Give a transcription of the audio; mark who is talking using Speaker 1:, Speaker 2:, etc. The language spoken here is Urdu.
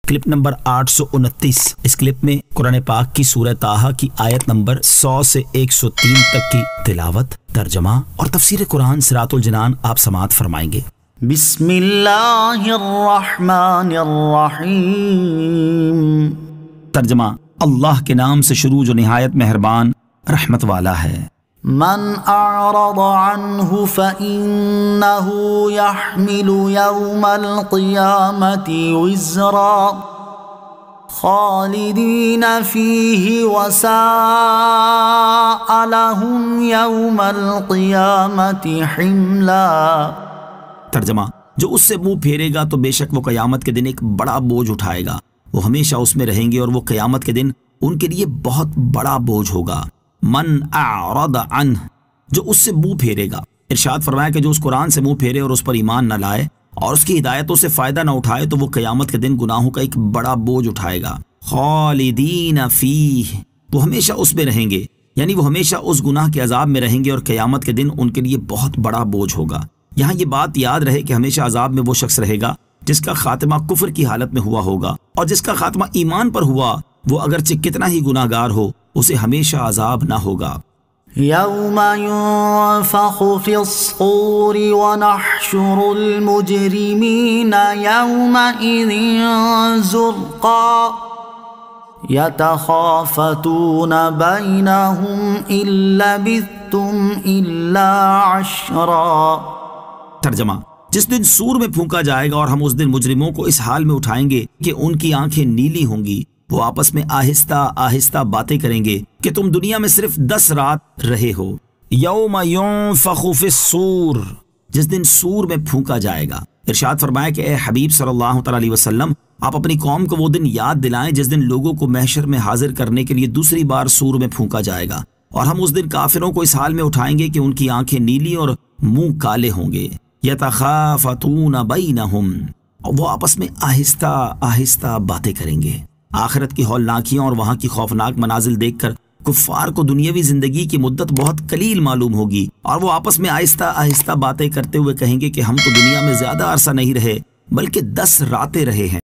Speaker 1: Clip number 829۔ اس کلپ میں قرآن پاک کی سورہ طٰہٰ کی آیت نمبر 100 سے 103 تک کی تلاوت، ترجمہ اور تفسیر قرآن صراط الجنان آپ سماعت فرمائیں گے۔
Speaker 2: بسم اللہ الرحمن الرحیم۔
Speaker 1: ترجمہ: اللہ کے نام سے شروع جو نہایت مہربان رحمت والا ہے۔
Speaker 2: من اعرض عنہ فإنہ يحمل یوم القیامة وزرا خالدین فیہ وساء لہم یوم القیامة حملا۔
Speaker 1: ترجمہ: جو اس سے منہ پھیرے گا تو بے شک وہ قیامت کے دن ایک بڑا بوجھ اٹھائے گا، وہ ہمیشہ اس میں رہیں گے اور وہ قیامت کے دن ان کے لیے بہت بڑا بوجھ ہوگا۔ من اعرض عنہ، جو اس سے منہ پھیرے گا۔ ارشاد فرمایا کہ جو اس قرآن سے منہ پھیرے اور اس پر ایمان نہ لائے اور اس کی ہدایتوں سے فائدہ نہ اٹھائے تو وہ قیامت کے دن گناہوں کا ایک بڑا بوجھ اٹھائے گا۔ خالدین فیہ، وہ ہمیشہ اس میں رہیں گے، یعنی وہ ہمیشہ اس گناہ کے عذاب میں رہیں گے اور قیامت کے دن ان کے لیے بہت بڑا بوجھ ہوگا۔ یہاں یہ بات یاد رہے کہ ہمیشہ عذاب میں وہ شخص رہے گا جس کا خاتمہ کفر کی حالت میں ہوا ہوگا، اور جس کا خاتمہ ایمان پر ہوا وہ اگرچہ کتنا ہی گناہ گار ہو اسے ہمیشہ عذاب نہ ہوگا۔
Speaker 2: یوم ينفخ في الصور ونحشر المجرمین یومئذ زرقا يتخافتون بینہم ان لبثتم الا عشرا۔
Speaker 1: ترجمہ: جس دن سور میں پھونکا جائے گا اور ہم اس دن مجرموں کو اس حال میں اٹھائیں گے کہ ان کی آنکھیں نیلی ہوں گی، وہ آپس میں آہستہ آہستہ باتیں کریں گے کہ تم دنیا میں صرف 10 رات رہے ہو۔ یوم ينفخ فی الصور، جس دن سور میں پھونکا جائے گا۔ ارشاد فرمایا کہ اے حبیب صلی اللہ تعالی علیہ وسلم، آپ اپنی قوم کو وہ دن یاد دلائیں جس دن لوگوں کو محشر میں حاضر کرنے کے لیے دوسری بار سور میں پھونکا جائے گا، اور ہم اس دن کافروں کو اس حال میں اٹھائیں گے کہ ان کی آنکھیں نیلی اور منہ کالے ہوں گے۔ یتخافتون بینہم، وہ آپس میں آہستہ آہستہ باتیں کریں گے۔ آخرت کی ہولناکیوں اور وہاں کی خوفناک منازل دیکھ کر کفار کو دنیاوی زندگی کی مدت بہت قلیل معلوم ہوگی، اور وہ آپس میں آہستہ آہستہ باتیں کرتے ہوئے کہیں گے کہ ہم تو دنیا میں زیادہ عرصہ نہیں رہے بلکہ 10 راتیں رہے ہیں۔